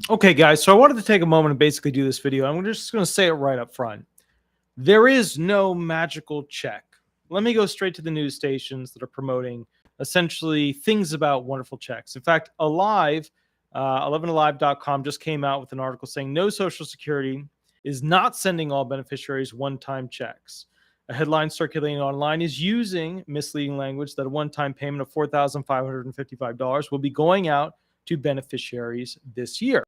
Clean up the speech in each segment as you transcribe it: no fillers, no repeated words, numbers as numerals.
Okay, guys, so I wanted to take a moment and basically do this video. I'm just going to say it right up front. There is no magical check. Let me go straight to the news stations that are promoting essentially things about wonderful checks. In fact, Alive, 11alive.com just came out with an article saying no Social Security is not sending all beneficiaries one-time checks. A headline circulating online is using misleading language that a one-time payment of $4,555 will be going out to beneficiaries this year.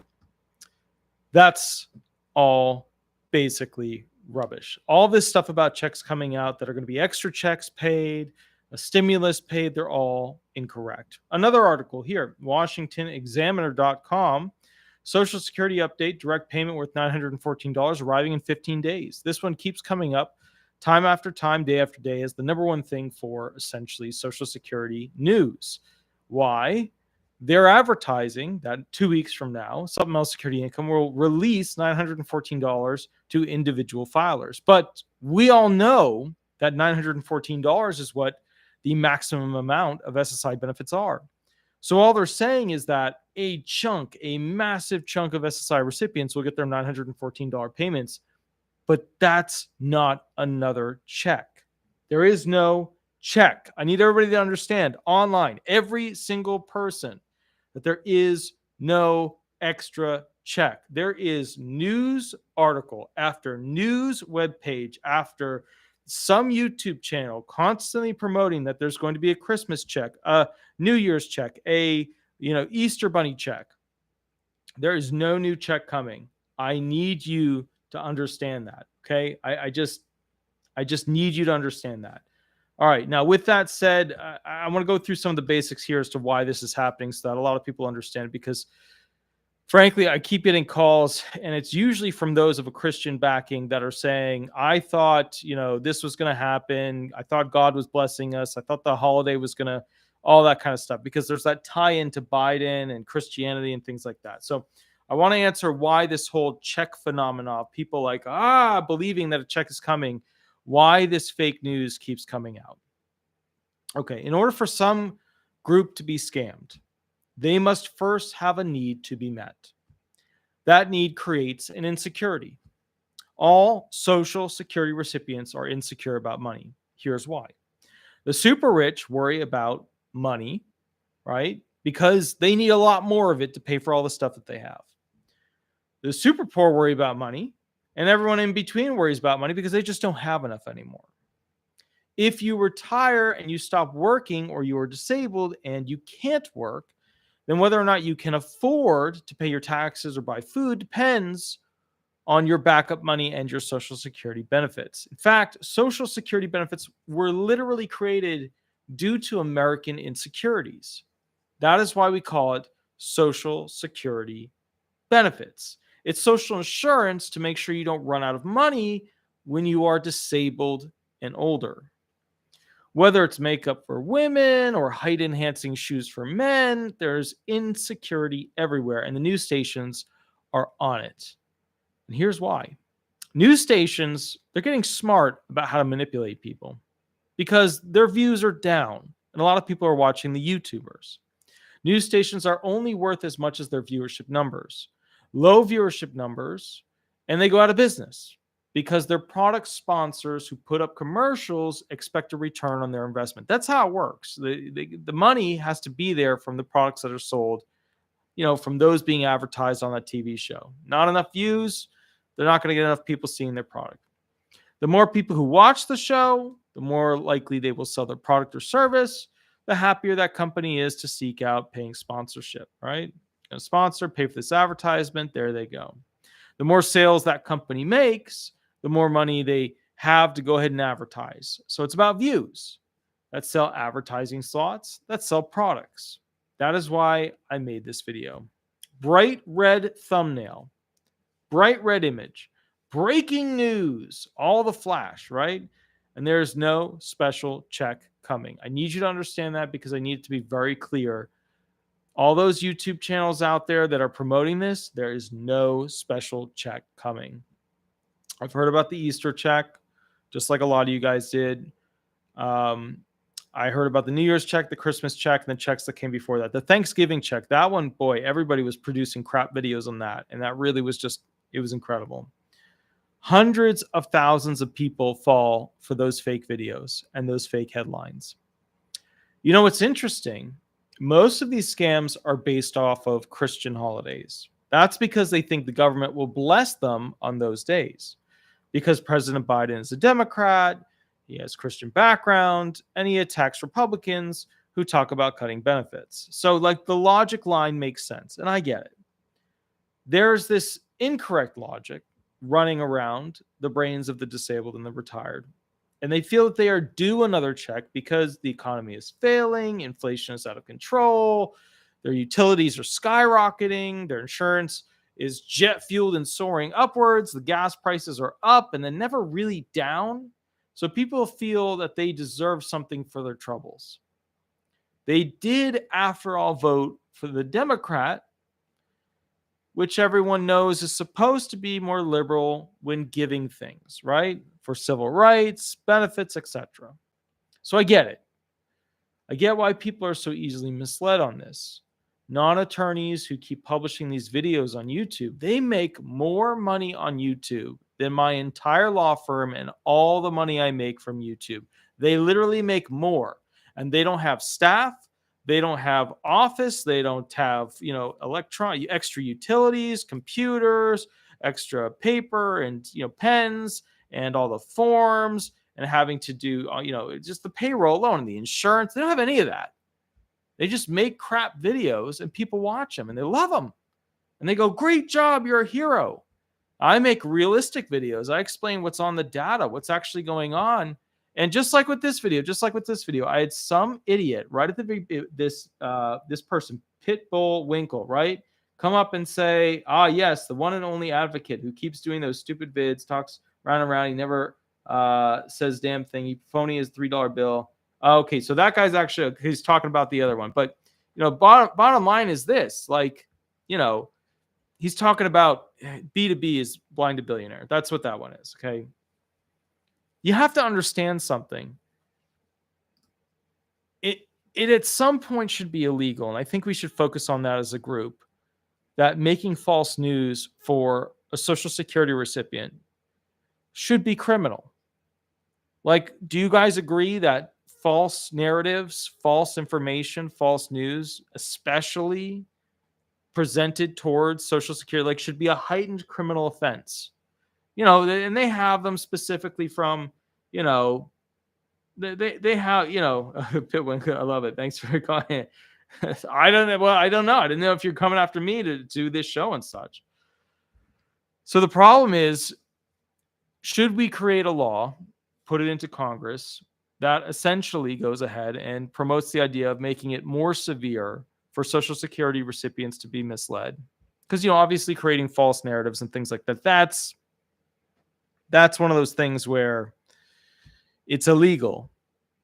That's all basically rubbish. All this stuff about checks coming out that are going to be extra checks paid, a stimulus paid, they're all incorrect. Another article here, WashingtonExaminer.com. Social Security update, direct payment worth $914 arriving in 15 days. This one keeps coming up time after time, day after day, as the number one thing for essentially Social Security news. Why? They're advertising that 2 weeks from now, Supplemental Security Income will release $914 to individual filers. But we all know that $914 is what the maximum amount of SSI benefits are. So all they're saying is that a massive chunk of SSI recipients will get their $914 payments, but that's not another check. There is no check. I need everybody to understand online, every single person, that there is no extra check. There is news article after news webpage after some YouTube channel constantly promoting that there's going to be a Christmas check, a New Year's check, a Easter bunny check. There is no new check coming. I need you to understand that. Okay. I just need you to understand that. All right. Now, with that said, I want to go through some of the basics here as to why this is happening so that a lot of people understand it, because frankly, I keep getting calls, and it's usually from those of a Christian backing that are saying, I thought, this was going to happen. I thought God was blessing us. I thought the holiday was going to, all that kind of stuff, because there's that tie into Biden and Christianity and things like that. So I want to answer why this whole check phenomenon, people like, believing that a check is coming, why this fake news keeps coming out. Okay, in order for some group to be scammed, they must first have a need to be met. That need creates an insecurity. All Social Security recipients are insecure about money. Here's why. The super rich worry about money, right? Because they need a lot more of it to pay for all the stuff that they have. The super poor worry about money, and everyone in between worries about money because they just don't have enough anymore. If you retire and you stop working, or you are disabled and you can't work, then whether or not you can afford to pay your taxes or buy food depends on your backup money and your Social Security benefits. In fact, Social Security benefits were literally created due to American insecurities. That is why we call it Social Security benefits. It's social insurance to make sure you don't run out of money when you are disabled and older. Whether it's makeup for women or height enhancing shoes for men, there's insecurity everywhere, and the news stations are on it. And here's why. News stations, they're getting smart about how to manipulate people because their views are down, and a lot of people are watching the YouTubers. News stations are only worth as much as their viewership numbers. Low viewership numbers, and they go out of business because their product sponsors who put up commercials expect a return on their investment. That's how it works. The money has to be there from the products that are sold, from those being advertised on that TV show. Not enough views, they're not going to get enough people seeing their product. The more people who watch the show, the more likely they will sell their product or service, the happier that company is to seek out paying sponsorship, right? Going to sponsor, pay for this advertisement, there they go. The more sales that company makes, the more money they have to go ahead and advertise. So it's about views that sell advertising slots, that sell products. That is why I made this video. Bright red thumbnail, bright red image, breaking news, all the flash, right? And there's no special check coming. I need you to understand that because I need it to be very clear. All those YouTube channels out there that are promoting this, there is no special check coming. I've heard about the Easter check, just like a lot of you guys did. I heard about the New Year's check, the Christmas check, and the checks that came before that. The Thanksgiving check, that one, boy, everybody was producing crap videos on that. And that really was just, it was incredible. Hundreds of thousands of people fall for those fake videos and those fake headlines. You know what's interesting? Most of these scams are based off of Christian holidays. That's because they think the government will bless them on those days. Because President Biden is a Democrat, he has Christian background, and he attacks Republicans who talk about cutting benefits. So, like, the logic line makes sense, and I get it. There's this incorrect logic running around the brains of the disabled and the retired. And they feel that they are due another check because the economy is failing, inflation is out of control, their utilities are skyrocketing, their insurance is jet fueled and soaring upwards, the gas prices are up and then never really down. So people feel that they deserve something for their troubles. They did, after all, vote for the Democrat, which everyone knows is supposed to be more liberal when giving things, right? For civil rights, benefits, etc. So I get it. I get why people are so easily misled on this. Non-attorneys who keep publishing these videos on YouTube, they make more money on YouTube than my entire law firm and all the money I make from YouTube. They literally make more, and they don't have staff. They don't have office. They don't have, extra utilities, computers, extra paper and, pens and all the forms and having to do, just the payroll alone and the insurance. They don't have any of that. They just make crap videos and people watch them and they love them. And they go, great job, you're a hero. I make realistic videos. I explain what's on the data, what's actually going on. And just like with this video, I had some idiot right at the beginning, this person, Pitbull Winkle, right? Come up and say, yes, the one and only advocate who keeps doing those stupid vids, talks round and round. He never says damn thing. He phony his $3 bill. Okay, so that guy's actually, he's talking about the other one. But, bottom line is this, he's talking about B2B is blind to billionaire. That's what that one is, okay? You have to understand something. It at some point should be illegal, and I think we should focus on that as a group, that making false news for a Social Security recipient should be criminal. Like, do you guys agree that false narratives, false information, false news, especially presented towards Social Security, should be a heightened criminal offense? And they have them specifically from, they have, Pitwinkle, I love it. Thanks for calling. I don't know. Well, I don't know. I didn't know if you're coming after me to do this show and such. So the problem is, should we create a law, put it into Congress, that essentially goes ahead and promotes the idea of making it more severe for Social Security recipients to be misled? Because, obviously creating false narratives and things like that, that's one of those things where it's illegal,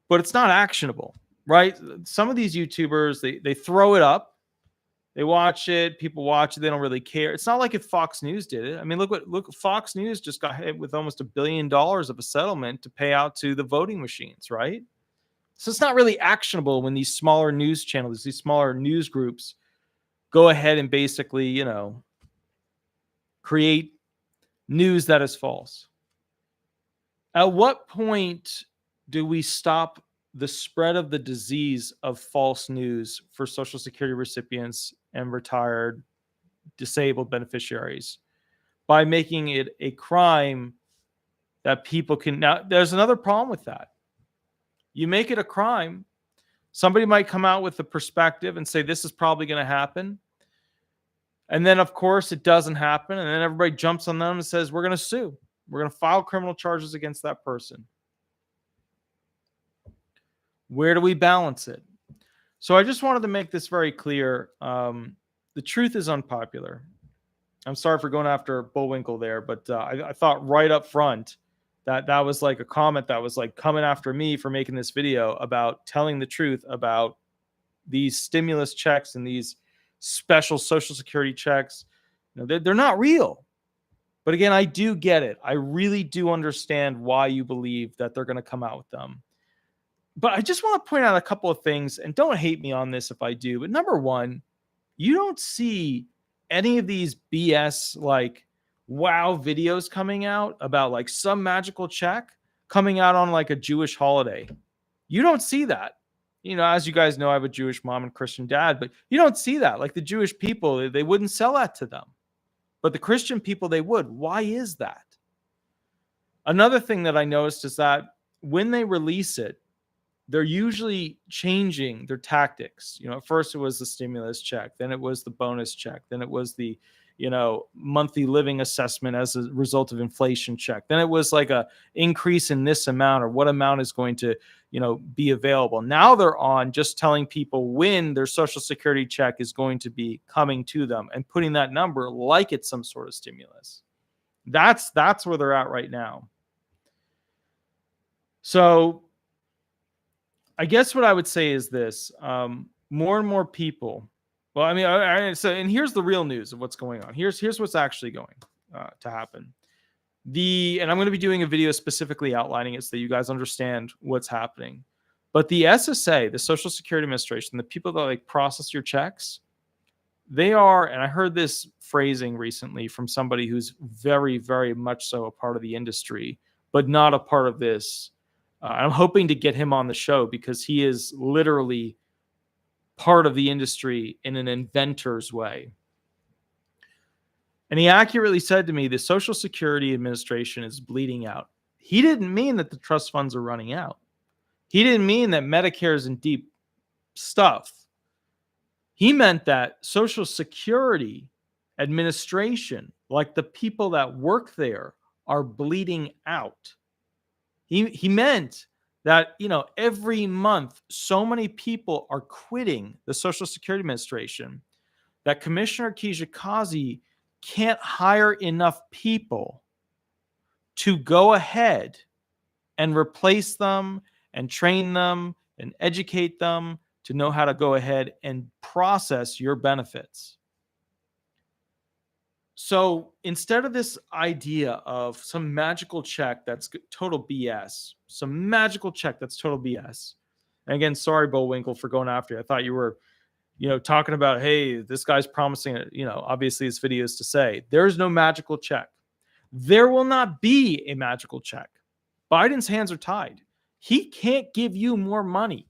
but it's not actionable, right? Some of these YouTubers, they throw it up, they watch it, people watch it, they don't really care. It's not like if Fox News did it. I mean, look, Fox News just got hit with almost $1 billion of a settlement to pay out to the voting machines, right? So it's not really actionable when these smaller news channels, these smaller news groups go ahead and basically, create news that is false. At what point do we stop the spread of the disease of false news for Social Security recipients and retired disabled beneficiaries by making it a crime that people can... Now, there's another problem with that. You make it a crime, somebody might come out with a perspective and say, this is probably going to happen. And then, of course, it doesn't happen. And then everybody jumps on them and says, we're going to sue. We're going to file criminal charges against that person. Where do we balance it? So I just wanted to make this very clear. The truth is unpopular. I'm sorry for going after Bullwinkle there, but I thought right up front that was like a comment that was like coming after me for making this video about telling the truth about these stimulus checks and these special Social Security checks. They're not real. But again, I do get it. I really do understand why you believe that they're going to come out with them. But I just want to point out a couple of things, and don't hate me on this if I do. But number one, you don't see any of these BS like wow videos coming out about like some magical check coming out on like a Jewish holiday. You don't see that. As you guys know, I have a Jewish mom and Christian dad, but you don't see that. Like the Jewish people, they wouldn't sell that to them. But the Christian people, they would. Why is that? Another thing that I noticed is that when they release it, they're usually changing their tactics. At first it was the stimulus check, then it was the bonus check, then it was the, monthly living assessment as a result of inflation check. Then it was like a increase in this amount or what amount is going to, be available. Now they're on just telling people when their Social Security check is going to be coming to them and putting that number like it's some sort of stimulus. That's where they're at right now. So I guess what I would say is this: more and more people. Well, I mean, and here's the real news of what's going on. Here's what's actually going to happen. And I'm going to be doing a video specifically outlining it so that you guys understand what's happening. But the SSA, the Social Security Administration, the people that like process your checks, they are, and I heard this phrasing recently from somebody who's very, very much so a part of the industry, but not a part of this. I'm hoping to get him on the show because he is literally part of the industry in an inventor's way. And he accurately said to me, the Social Security Administration is bleeding out. He didn't mean that the trust funds are running out. He didn't mean that Medicare is in deep stuff. He meant that Social Security Administration, like the people that work there, are bleeding out. He meant that, every month, so many people are quitting the Social Security Administration that Commissioner Kijakazi can't hire enough people to go ahead and replace them and train them and educate them to know how to go ahead and process your benefits. So instead of this idea of some magical check that's total BS, and again, sorry, Bullwinkle, for going after you. I thought you were, talking about, hey, this guy's promising it. Obviously this video is to say there's no magical check. There will not be a magical check. Biden's hands are tied. He can't give you more money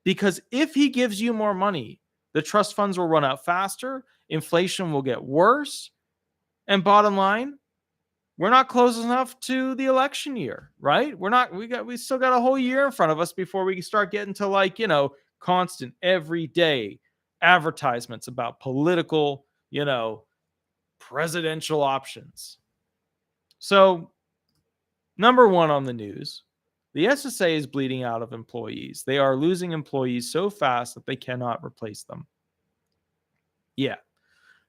because if he gives you more money, the trust funds will run out faster. Inflation will get worse. And bottom line, we're not close enough to the election year, right? We still got a whole year in front of us before we start getting to constant everyday advertisements about political, presidential options. So, number one on the news, the SSA is bleeding out of employees. They are losing employees so fast that they cannot replace them. Yeah.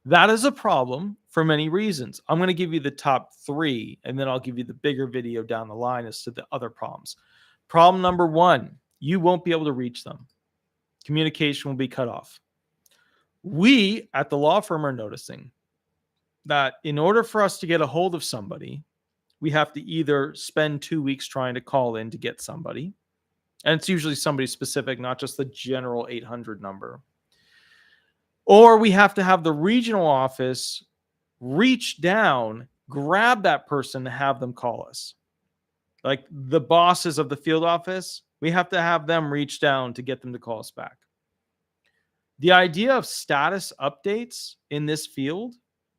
That is a problem for many reasons. I'm going to give you the top 3, and then I'll give you the bigger video down the line as to the other problems. Problem number 1, you won't be able to reach them. Communication will be cut off. We at the law firm are noticing that in order for us to get a hold of somebody, we have to either spend 2 weeks trying to call in to get somebody, and it's usually somebody specific, not just the general 800 number. Or we have to have the regional office reach down, grab that person, and have them call us. Like the bosses of the field office, we have to have them reach down to get them to call us back. The idea of status updates in this field,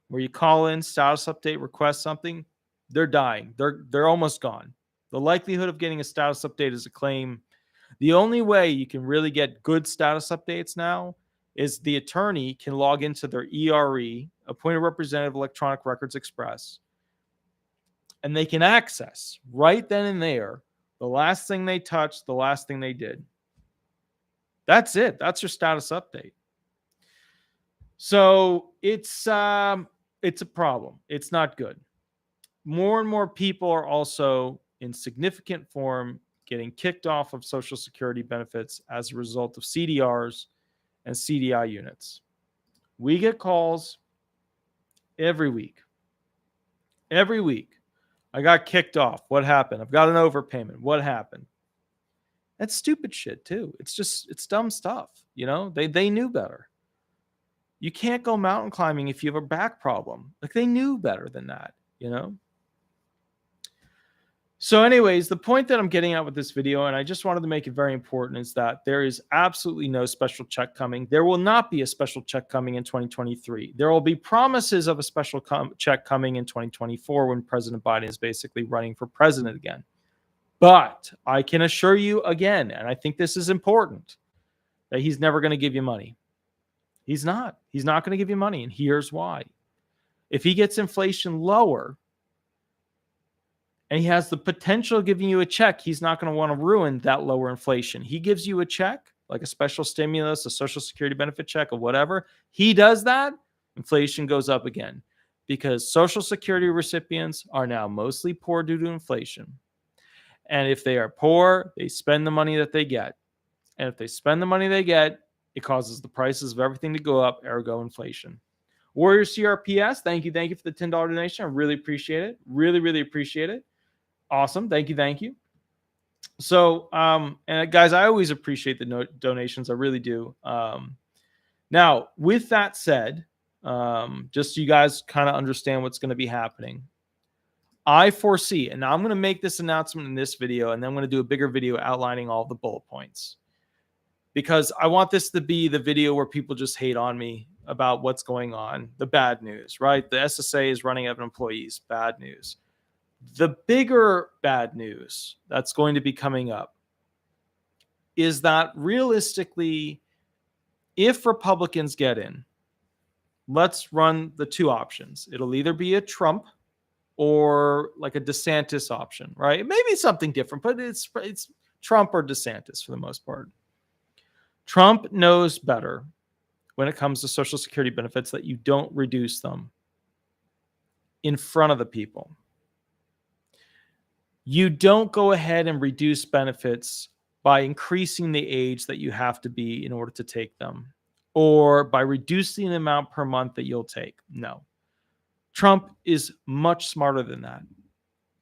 where you call in, status update, request something, they're dying. They're almost gone. The likelihood of getting a status update is a claim. The only way you can really get good status updates now is the attorney can log into their ERE, Appointed Representative Electronic Records Express, and they can access right then and there the last thing they touched, the last thing they did. That's it. That's your status update. So it's a problem. It's not good. More and more people are also in significant form getting kicked off of Social Security benefits as a result of CDRs and CDI units. We get calls every week. Every week. I got kicked off. What happened? I've got an overpayment. What happened? That's stupid shit too. It's dumb stuff. They knew better. You can't go mountain climbing if you have a back problem. Like, they knew better than that. So anyways, the point that I'm getting at with this video, and I just wanted to make it very important, is that there is absolutely no special check coming. There will not be a special check coming in 2023. There will be promises of a special check coming in 2024 when President Biden is basically running for president again. But I can assure you again, and I think this is important, that he's never going to give you money. He's not. He's not going to give you money, and here's why. If he gets inflation lower, and he has the potential of giving you a check, he's not going to want to ruin that lower inflation. He gives you a check, like a special stimulus, a social security benefit check, or whatever. He does that, inflation goes up again, because social security recipients are now mostly poor due to inflation. And if they are poor, they spend the money that they get. And if they spend the money they get, it causes the prices of everything to go up, ergo inflation. Warrior CRPS, thank you for the $10 donation. I really appreciate it. Really appreciate it. Awesome. Thank you. So, and guys, I always appreciate the donations. I really do. Now, with that said, just so you guys kind of understand what's going to be happening, I foresee, and I'm going to make this announcement in this video, and then I'm going to do a bigger video outlining all the bullet points, because I want this to be the video where people just hate on me about what's going on, the bad news, right? The SSA is running out of employees, bad news. The bigger bad news that's going to be coming up is that realistically, if Republicans get in, let's run the two options. It'll either be a Trump or like a DeSantis option, right? Maybe something different, but it's Trump or DeSantis for the most part. Trump knows better when it comes to Social Security benefits that you don't reduce them in front of the people. You don't go ahead and reduce benefits by increasing the age that you have to be in order to take them, or by reducing the amount per month that you'll take. No. Trump is much smarter than that.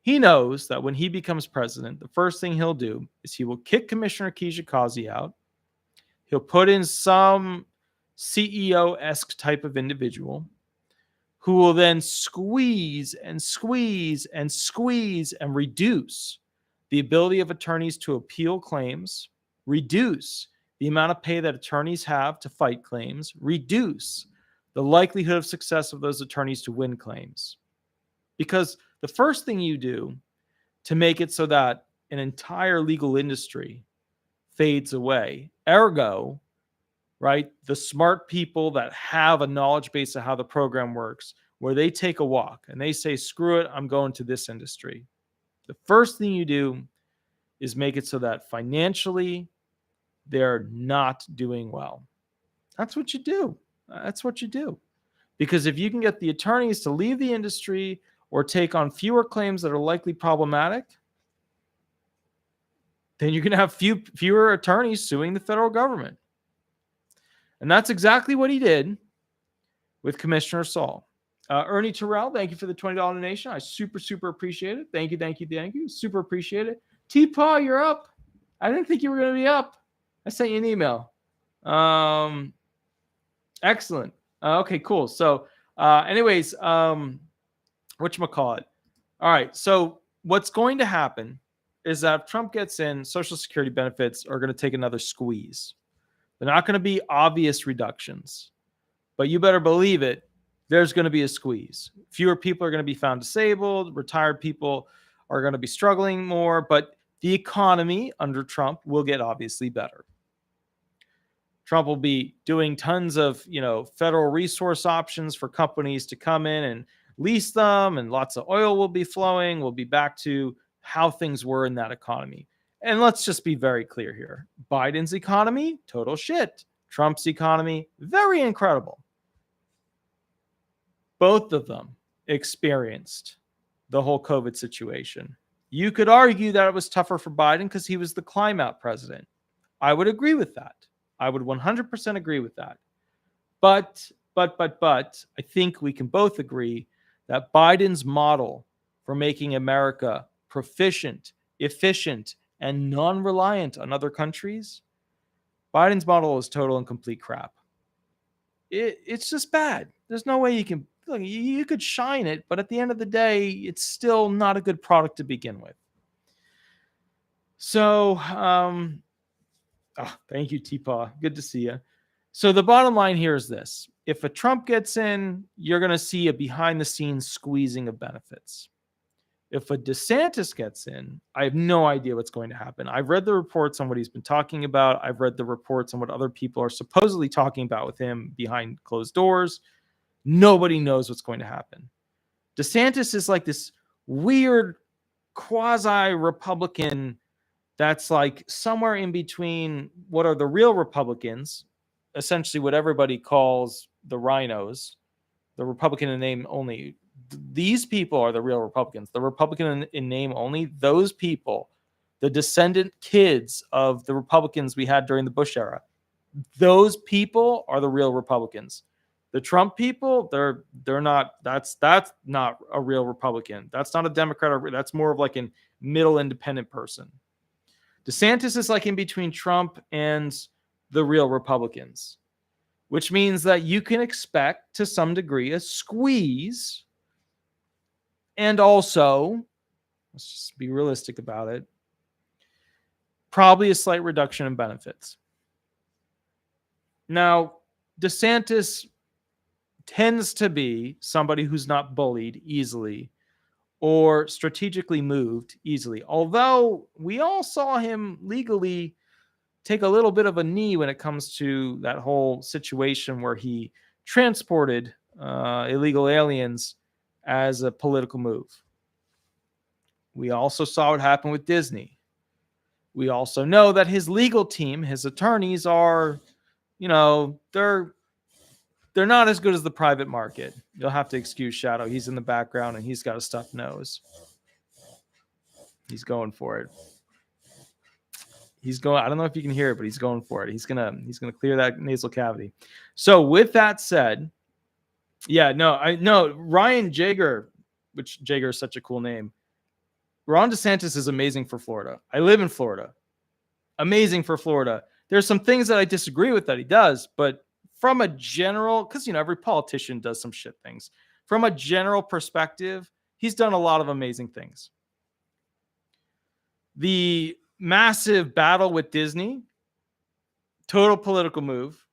He knows that when he becomes president, the first thing he'll do is he will kick Commissioner Kijikazi out. He'll put in some CEO-esque type of individual who will then squeeze and reduce the ability of attorneys to appeal claims, reduce the amount of pay that attorneys have to fight claims, reduce the likelihood of success of those attorneys to win claims. Because the first thing you do to make it so that an entire legal industry fades away, ergo, right, the smart people that have a knowledge base of how the program works, where they take a walk and they say, screw it, I'm going to this industry. The first thing you do is make it so that financially they're not doing well. That's what you do. Because if you can get the attorneys to leave the industry or take on fewer claims that are likely problematic, then you're going to have fewer attorneys suing the federal government. And that's exactly what he did with Commissioner Saul. Ernie Terrell, thank you for the $20 donation. I super appreciate it. Thank you. Super appreciate it. T-Paw, you're up. I didn't think you were going to be up. I sent you an email. Excellent. Okay, cool. So anyways, whatchamacallit? All right. So what's going to happen is that if Trump gets in, Social Security benefits are going to take another squeeze. They're not going to be obvious reductions, but you better believe it, there's going to be a squeeze. Fewer people are going to be found disabled. Retired people are going to be struggling more, but the economy under Trump will get obviously better. Trump will be doing tons of, federal resource options for companies to come in and lease them, and lots of oil will be flowing. We'll be back to how things were in that economy. And let's just be very clear here. Biden's economy, total shit. Trump's economy, very incredible. Both of them experienced the whole COVID situation. You could argue that it was tougher for Biden because he was the climate president. I would agree with that. I would 100% agree with that. But I think we can both agree that Biden's model for making America proficient, efficient, and non-reliant on other countries, Biden's model is total and complete crap. It's just bad. There's no way you can, look, you could shine it, but at the end of the day, it's still not a good product to begin with. So, thank you, T-Paw. Good to see you. So the bottom line here is this. If a Trump gets in, you're going to see a behind-the-scenes squeezing of benefits. If a DeSantis gets in, I have no idea what's going to happen. I've read the reports on what he's been talking about. I've read the reports on what other people are supposedly talking about with him behind closed doors. Nobody knows what's going to happen. DeSantis is like this weird quasi-Republican that's like somewhere in between what are the real Republicans, essentially what everybody calls the rhinos, the Republican in name only. These people are the real Republicans. The Republican in name only, those people, the descendant kids of the Republicans we had during the Bush era, those people are the real Republicans. The Trump people, they're not. That's not a real Republican. That's not a Democrat. That's more of like a middle independent person. DeSantis is like in between Trump and the real Republicans, which means that you can expect to some degree a squeeze. And also, let's just be realistic about it, probably a slight reduction in benefits. Now, DeSantis tends to be somebody who's not bullied easily or strategically moved easily. Although we all saw him legally take a little bit of a knee when it comes to that whole situation where he transported illegal aliens as a political move. We also saw it happen with Disney. We also know that his legal team, his attorneys are, they're not as good as the private market. You'll have to excuse Shadow. He's in the background and he's got a stuffed nose. He's going for it. I don't know if you can hear it, but he's going for it. He's gonna clear that nasal cavity. So with that said, Ryan Jager, which Jager is such a cool name. Ron DeSantis is amazing for Florida. I live in Florida. Amazing for Florida. There's some things that I disagree with that he does, but from a general, because every politician does some shit things. From a general perspective, he's done a lot of amazing things. The massive battle with Disney, total political move,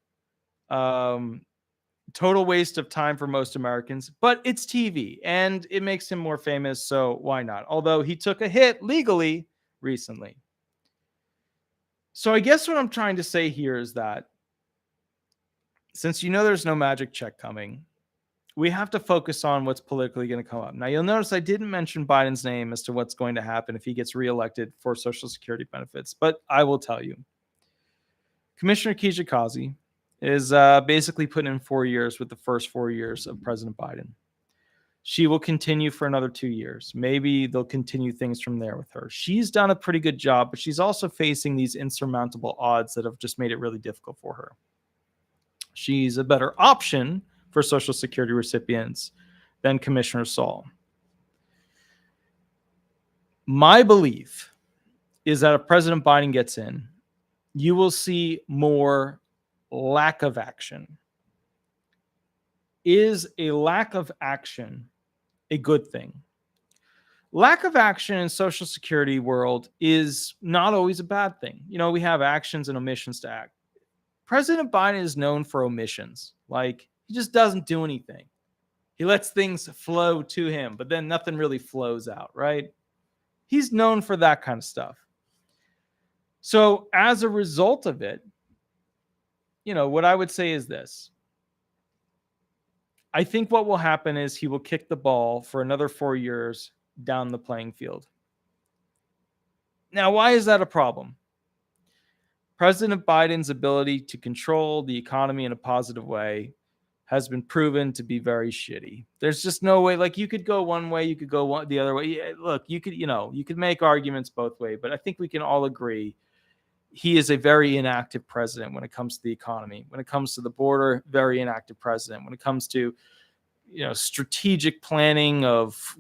total waste of time for most Americans, but it's TV and it makes him more famous, so why not? Although he took a hit legally recently. So I guess what I'm trying to say here is that since there's no magic check coming, we have to focus on what's politically going to come up. Now, you'll notice I didn't mention Biden's name as to what's going to happen if he gets reelected for Social Security benefits, but I will tell you. Commissioner Kijikazi is basically put in 4 years with the first 4 years of President Biden. She will continue for another 2 years. Maybe they'll continue things from there with her. She's done a pretty good job, but she's also facing these insurmountable odds that have just made it really difficult for her. She's a better option for Social Security recipients than Commissioner Saul. My belief is that if President Biden gets in, you will see more lack of action. Is a lack of action a good thing? Lack of action in Social Security world is not always a bad thing. We have actions and omissions to act. President Biden is known for omissions. Like, he just doesn't do anything. He lets things flow to him, but then nothing really flows out, right? He's known for that kind of stuff. So as a result of it, what I would say is this. I think what will happen is he will kick the ball for another 4 years down the playing field. Now, why is that a problem? President Biden's ability to control the economy in a positive way has been proven to be very shitty. There's just no way. Like, you could go one way, you could go the other way. Yeah, look, you could make arguments both ways, but I think we can all agree he is a very inactive president when it comes to the economy. When it comes to the border, very inactive president. When it comes to, strategic planning of,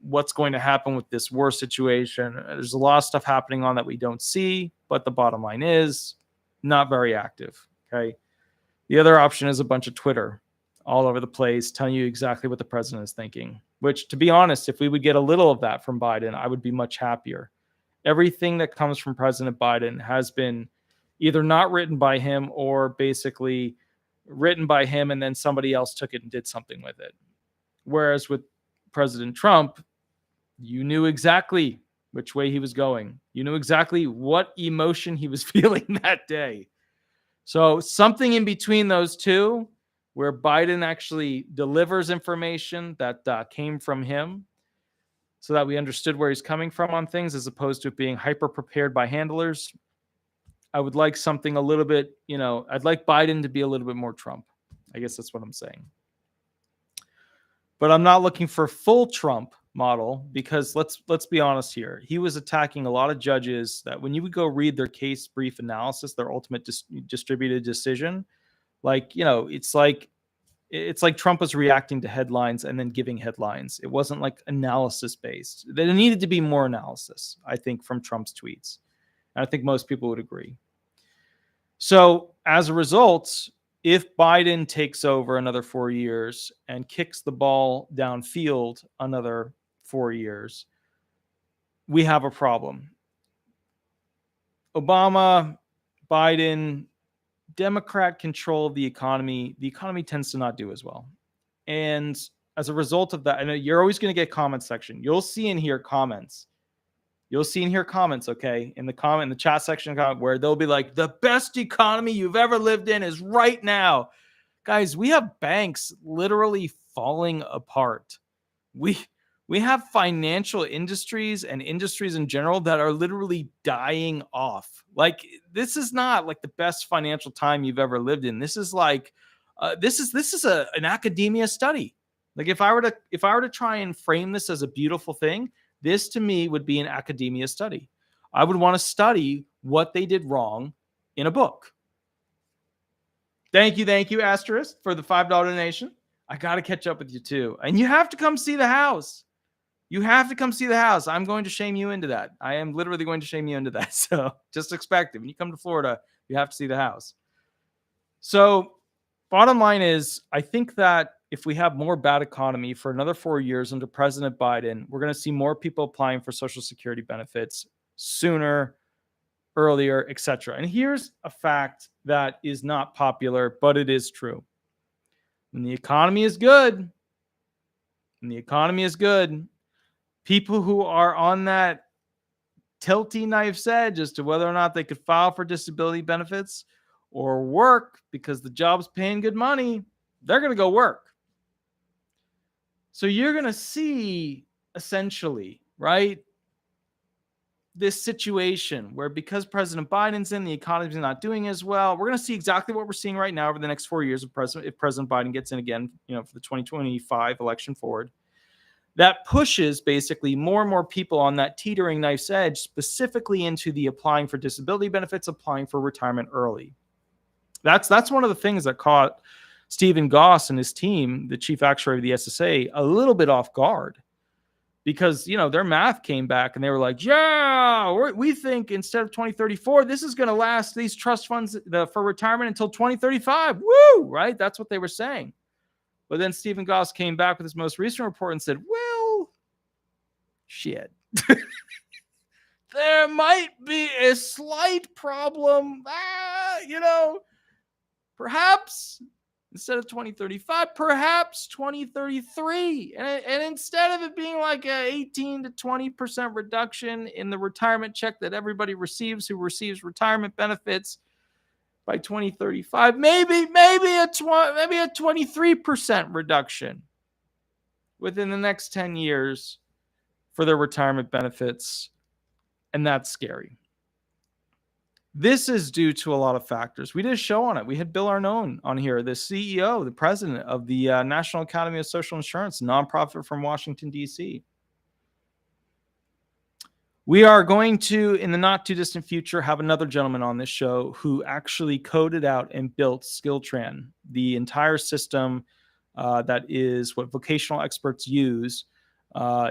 what's going to happen with this war situation. There's a lot of stuff happening on that we don't see, but the bottom line is not very active. Okay. The other option is a bunch of Twitter all over the place telling you exactly what the president is thinking, which, to be honest, if we would get a little of that from Biden, I would be much happier. Everything that comes from President Biden has been either not written by him or basically written by him and then somebody else took it and did something with it. Whereas with President Trump, you knew exactly which way he was going. You knew exactly what emotion he was feeling that day. So something in between those two, where Biden actually delivers information that came from him so that we understood where he's coming from on things, as opposed to it being hyper prepared by handlers. I would like something a little bit, I'd like Biden to be a little bit more Trump. I guess that's what I'm saying. But I'm not looking for full Trump model, because let's be honest here. He was attacking a lot of judges that when you would go read their case brief analysis, their ultimate distributed decision, it's like Trump was reacting to headlines and then giving headlines. It wasn't like analysis based. There needed to be more analysis, I think, from Trump's tweets. And I think most people would agree. So as a result, if Biden takes over another 4 years and kicks the ball downfield another 4 years, we have a problem. Obama, Biden, Democrat control of the economy tends to not do as well. And as a result of that, I know you're always going to get comment section. You'll see and hear comments. Okay, in the chat section, where they'll be like, the best economy you've ever lived in is right now. Guys, we have banks literally falling apart. We have financial industries and industries in general that are literally dying off. Like, this is not like the best financial time you've ever lived in. This is like, this is an academia study. Like, if I were to try and frame this as a beautiful thing, this to me would be an academia study. I would want to study what they did wrong in a book. Thank you, Asterisk, for the $5 donation. I got to catch up with you too. And you have to come see the house. I'm going to shame you into that. I am literally going to shame you into that. So just expect it. When you come to Florida, you have to see the house. So bottom line is, I think that if we have more bad economy for another 4 years under President Biden, we're going to see more people applying for Social Security benefits sooner, earlier, etc. And here's a fact that is not popular, but it is true. When the economy is good, people who are on that tilty knife's edge as to whether or not they could file for disability benefits or work because the job's paying good money, they're going to go work. So you're going to see, essentially, right, this situation where, because President Biden's in, the economy's not doing as well, we're going to see exactly what we're seeing right now over the next 4 years if President Biden gets in again, for the 2025 election forward. That pushes basically more and more people on that teetering knife's edge, specifically into the applying for disability benefits, applying for retirement early. That's one of the things that caught Stephen Goss and his team, the chief actuary of the SSA, a little bit off guard, because, their math came back and they were like, yeah, we think instead of 2034, this is going to last, these trust funds for retirement, until 2035. Woo, right? That's what they were saying. But then Stephen Goss came back with his most recent report and said, well, shit. There might be a slight problem. Perhaps instead of 2035, perhaps 2033. And instead of it being like a 18 to 20% reduction in the retirement check that everybody receives who receives retirement benefits by 2035, maybe a 23% reduction within the next 10 years for their retirement benefits. And that's scary. This is due to a lot of factors. We did a show on it. We had Bill Arnone on here, the CEO, the president of the National Academy of Social Insurance, a nonprofit from Washington, D.C. We are going to, in the not too distant future, have another gentleman on this show who actually coded out and built SkillTran, the entire system that is what vocational experts use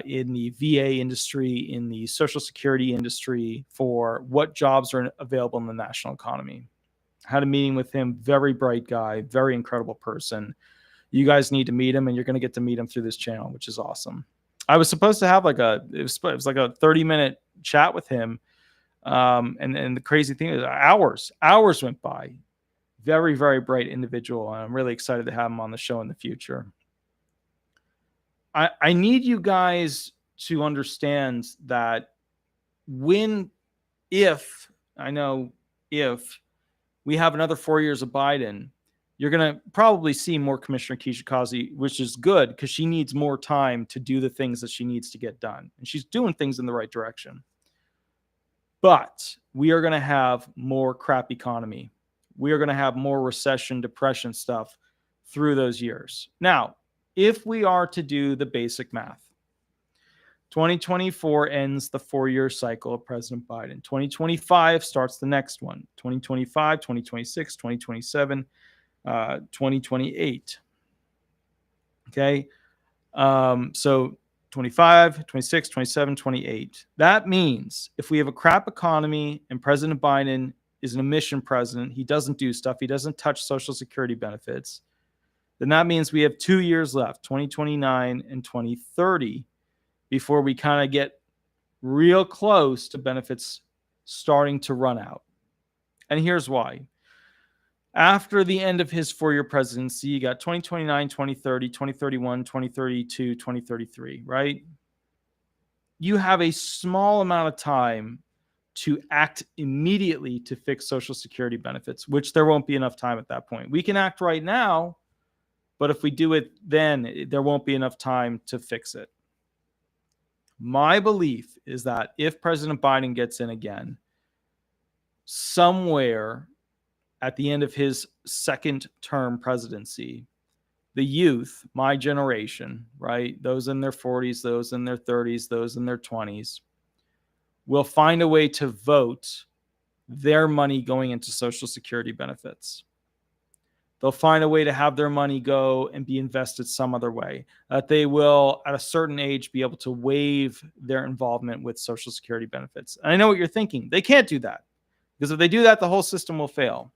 in the VA industry, in the Social Security industry, for what jobs are available in the national economy. Had a meeting with him. Very bright guy, very incredible person. You guys need to meet him, and you're going to get to meet him through this channel, which is awesome. I was supposed to have like it was like a 30-minute chat with him. And the crazy thing is hours went by. Very, very bright individual. And I'm really excited to have him on the show in the future. I need you guys to understand that if we have another 4 years of Biden, you're going to probably see more Commissioner Keisha Causey, which is good because she needs more time to do the things that she needs to get done. And she's doing things in the right direction. But we are going to have more crap economy. We are going to have more recession, depression stuff through those years. Now, if we are to do the basic math, 2024 ends the 4-year cycle of President Biden. 2025 starts the next one. 2025, 2026, 2027, 2028. Okay. So 25, 26, 27, 28. That means if we have a crap economy and President Biden is an omission president, he doesn't do stuff, he doesn't touch Social Security benefits, then that means we have 2 years left, 2029 and 2030, before we kind of get real close to benefits starting to run out. And here's why. After the end of his 4-year presidency, you got 2029, 2030, 2031, 2032, 2033, right? You have a small amount of time to act immediately to fix Social Security benefits, which there won't be enough time at that point. We can act right now, but if we do it then, there won't be enough time to fix it. My belief is that if President Biden gets in again, somewhere at the end of his second term presidency, the youth, my generation, right, those in their 40s, those in their 30s, those in their 20s, will find a way to vote their money going into Social Security benefits. They'll find a way to have their money go and be invested some other way. That they will, at a certain age, be able to waive their involvement with Social Security benefits. And I know what you're thinking. They can't do that. Because if they do that, the whole system will fail.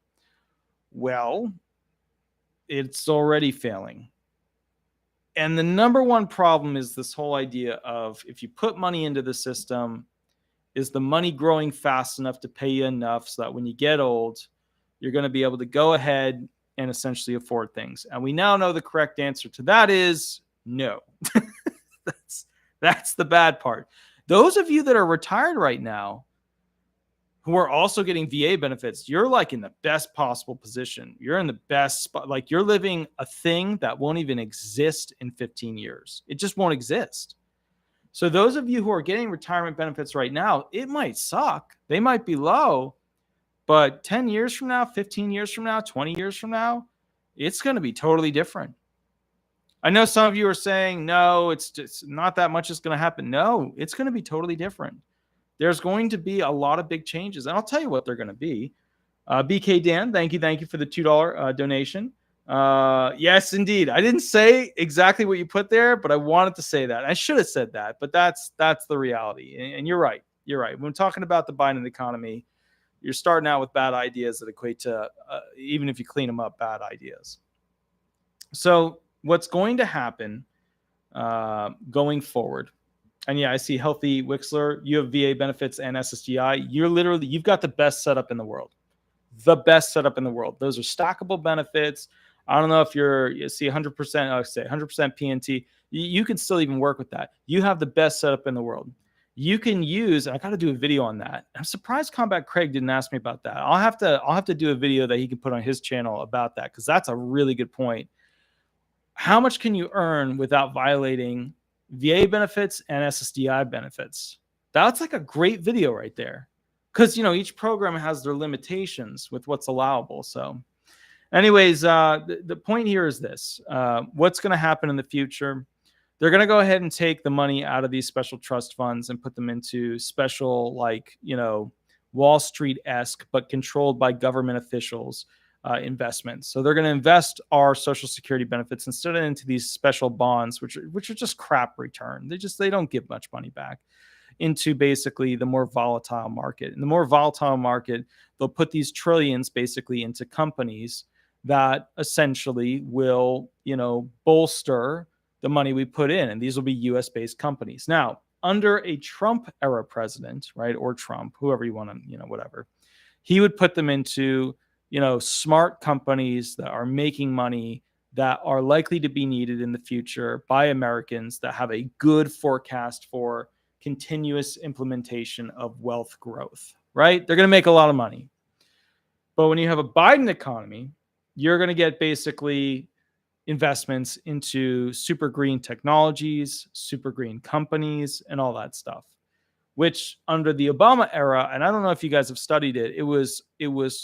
Well, it's already failing. And the number one problem is this whole idea of if you put money into the system, is the money growing fast enough to pay you enough so that when you get old, you're going to be able to go ahead and essentially afford things? And we now know the correct answer to that is no. That's the bad part. Those of you that are retired right now, who are also getting VA benefits, you're like in the best possible position. You're in the best spot. Like you're living a thing that won't even exist in 15 years. It just won't exist. So those of you who are getting retirement benefits right now, it might suck. They might be low, but 10 years from now, 15 years from now, 20 years from now, it's going to be totally different. I know some of you are saying, no, it's just not that much is going to happen. No, it's going to be totally different. There's going to be a lot of big changes, and I'll tell you what they're going to be. BK Dan, thank you for the $2 donation. Yes, indeed. I didn't say exactly what you put there, but I wanted to say that. I should have said that, but that's the reality. And you're right. You're right. When talking about the Biden economy, you're starting out with bad ideas that equate to, even if you clean them up, bad ideas. So what's going to happen going forward? And yeah, I see Healthy Wixler. You have VA benefits and SSDI. You've got the best setup in the world. The best setup in the world. Those are stackable benefits. I don't know if you see 100%, I say 100% PNT. You can still even work with that. You have the best setup in the world. You can use, and I got to do a video on that. I'm surprised Combat Craig didn't ask me about that. I'll have to do a video that he can put on his channel about that, because that's a really good point. How much can you earn without violating VA benefits and SSDI benefits? That's like a great video right there, because each program has their limitations with what's allowable. So anyways, the point here is this. What's going to happen in the future? They're going to go ahead and take the money out of these special trust funds and put them into special, Wall Street-esque, but controlled by government officials, investments. So they're going to invest our Social Security benefits instead of into these special bonds, which are just crap return. They don't give much money back, into basically the more volatile market. In the more volatile market, they'll put these trillions basically into companies that essentially will, bolster the money we put in. And these will be US based companies. Now, under a Trump era president, right, or Trump, whoever you want to, whatever, he would put them into, smart companies that are making money, that are likely to be needed in the future by Americans, that have a good forecast for continuous implementation of wealth growth, right? They're going to make a lot of money. But when you have a Biden economy, you're going to get basically investments into super green technologies, super green companies, and all that stuff, which under the Obama era, and I don't know if you guys have studied it, it was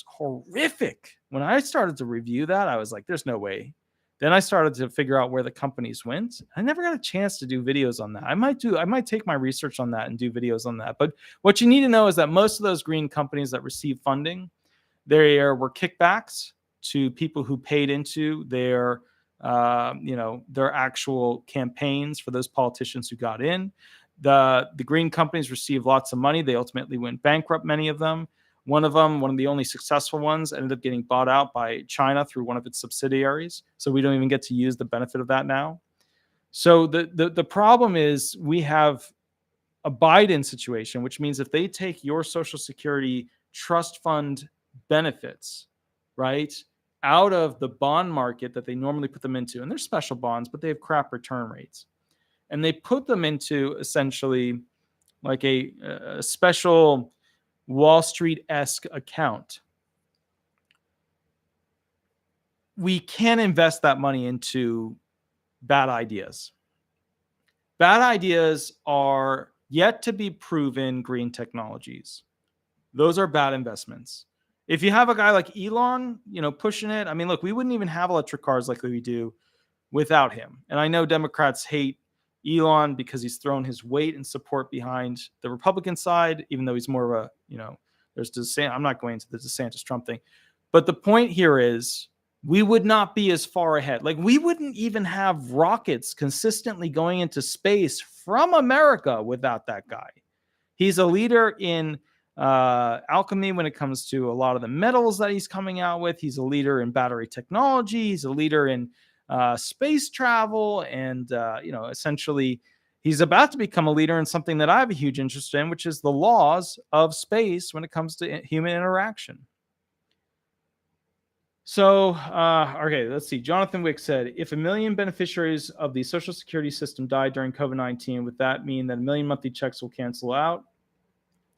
horrific. When I started to review that, I was like, there's no way. Then I started to figure out where the companies went. I never got a chance to do videos on that. I might take my research on that and do videos on that. But what you need to know is that most of those green companies that receive funding, there were kickbacks to people who paid into their actual campaigns for those politicians who got in. The green companies received lots of money. They ultimately went bankrupt, many of them. One of the only successful ones, ended up getting bought out by China through one of its subsidiaries. So we don't even get to use the benefit of that now. So the problem is we have a Biden situation, which means if they take your Social Security trust fund benefits, right, out of the bond market that they normally put them into, and they're special bonds, but they have crap return rates, and they put them into essentially like a special Wall Street-esque account, we can invest that money into bad ideas. Bad ideas are yet to be proven green technologies. Those are bad investments. If you have a guy like Elon, pushing it, I mean, look, we wouldn't even have electric cars like we do without him. And I know Democrats hate Elon because he's thrown his weight and support behind the Republican side, even though he's more of a, there's DeSantis. I'm not going into the DeSantis Trump thing. But the point here is we would not be as far ahead. Like, we wouldn't even have rockets consistently going into space from America without that guy. He's a leader in alchemy when it comes to a lot of the metals that he's coming out with. He's a leader in battery technology. He's a leader in space travel, and essentially he's about to become a leader in something that I have a huge interest in, which is the laws of space when it comes to human interaction. So, okay, let's see. Jonathan Wick said, if 1 million beneficiaries of the Social Security system died during COVID-19, would that mean that 1 million monthly checks will cancel out?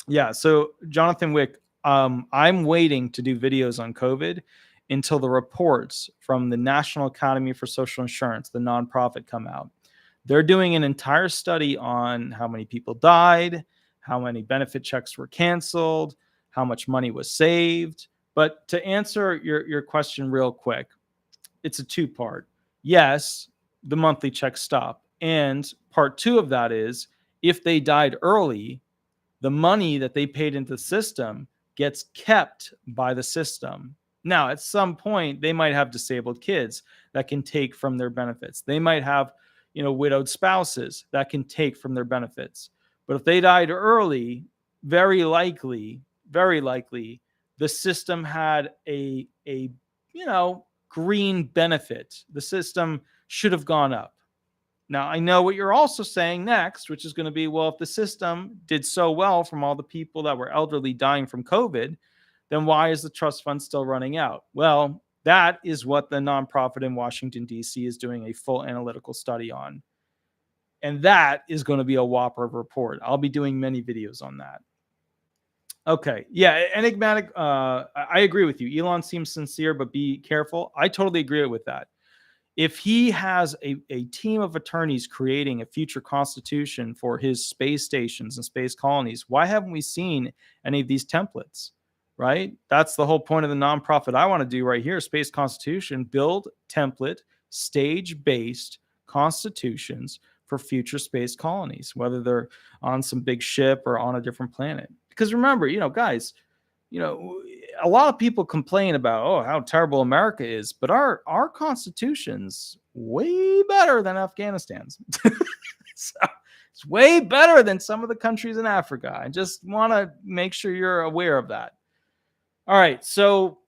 Yeah, so Jonathan Wick, I'm waiting to do videos on COVID until the reports from the National Academy for Social Insurance, the nonprofit, come out. They're doing an entire study on how many people died, how many benefit checks were canceled, how much money was saved. But to answer your question real quick, it's a two-part. Yes, the monthly checks stop. And part two of that is, if they died early, the money that they paid into the system gets kept by the system. Now, at some point, they might have disabled kids that can take from their benefits. They might have, widowed spouses that can take from their benefits. But if they died early, very likely, the system had a green benefit. The system should have gone up. Now, I know what you're also saying next, which is going to be, well, if the system did so well from all the people that were elderly dying from COVID, then why is the trust fund still running out? Well, that is what the nonprofit in Washington, D.C. is doing a full analytical study on. And that is going to be a whopper of a report. I'll be doing many videos on that. Okay. Yeah, enigmatic. I agree with you. Elon seems sincere, but be careful. I totally agree with that. If he has a team of attorneys creating a future constitution for his space stations and space colonies, why haven't we seen any of these templates, right? That's the whole point of the nonprofit I want to do right here, Space Constitution, build template, stage-based constitutions for future space colonies, whether they're on some big ship or on a different planet. Because remember, guys, a lot of people complain about, oh, how terrible America is, but our Constitution's way better than Afghanistan's. So it's way better than some of the countries in Africa. I just want to make sure you're aware of that. All right. So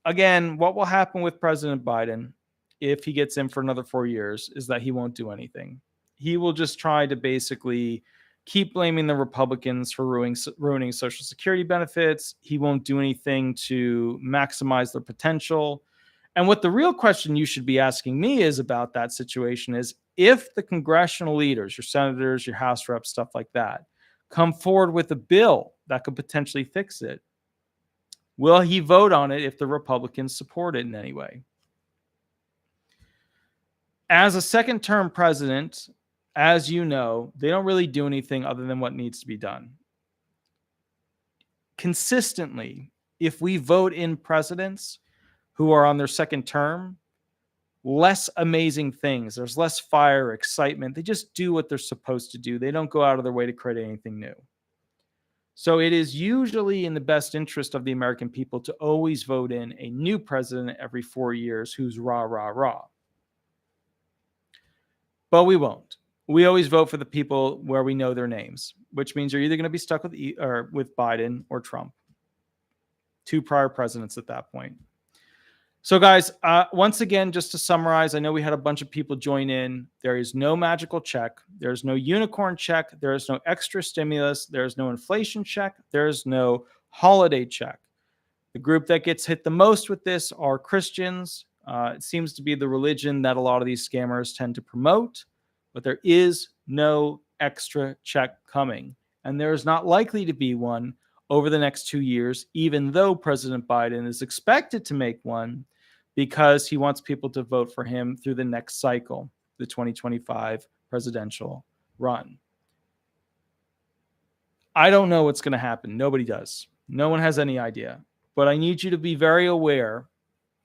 again, what will happen with President Biden if he gets in for another 4 years is that he won't do anything. He will just try to basically keep blaming the Republicans for ruining Social Security benefits. He won't do anything to maximize their potential. And what the real question you should be asking me is about that situation is, if the congressional leaders, your senators, your House reps, stuff like that, come forward with a bill that could potentially fix it, will he vote on it if the Republicans support it in any way? As a second-term president, as you know, they don't really do anything other than what needs to be done. Consistently, if we vote in presidents who are on their second term, less amazing things. There's less fire, excitement. They just do what they're supposed to do. They don't go out of their way to create anything new. So it is usually in the best interest of the American people to always vote in a new president every 4 years who's rah, rah, rah. But we won't. We always vote for the people where we know their names, which means you're either going to be stuck with Biden or Trump. 2 prior presidents at that point. So guys, once again, just to summarize, I know we had a bunch of people join in. There is no magical check. There's no unicorn check. There is no extra stimulus. There's no inflation check. There's no holiday check. The group that gets hit the most with this are Christians. It seems to be the religion that a lot of these scammers tend to promote, but there is no extra check coming. And there is not likely to be one over the next 2 years, even though President Biden is expected to make one because he wants people to vote for him through the next cycle, the 2025 presidential run. I don't know what's going to happen. Nobody does. No one has any idea. But I need you to be very aware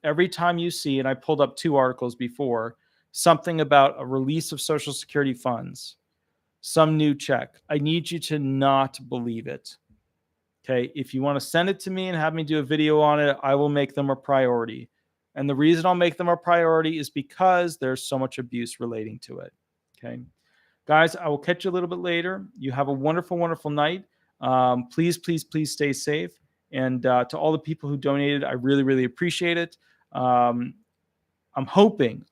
every time you see, and I pulled up 2 articles before, something about a release of Social Security funds, some new check. I need you to not believe it. Okay, if you want to send it to me and have me do a video on it, I will make them a priority. And the reason I'll make them a priority is because there's so much abuse relating to it. Okay, guys, I will catch you a little bit later. You have a wonderful, wonderful night. Please, please, please stay safe. And to all the people who donated, I really, really appreciate it. I'm hoping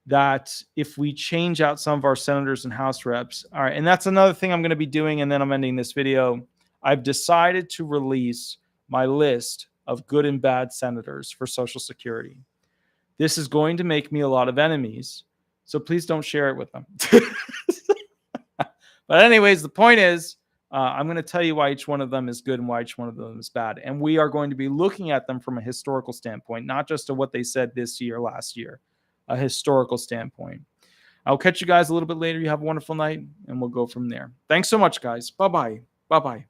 that if we change out some of our senators and House reps, all right, and that's another thing I'm going to be doing, and then I'm ending this video. I've decided to release my list of good and bad senators for Social Security. This is going to make me a lot of enemies, so please don't share it with them. But anyways, the point is, I'm going to tell you why each one of them is good and why each one of them is bad. And we are going to be looking at them from a historical standpoint, not just to what they said this year, last year, a historical standpoint. I'll catch you guys a little bit later. You have a wonderful night, and we'll go from there. Thanks so much, guys. Bye-bye. Bye-bye.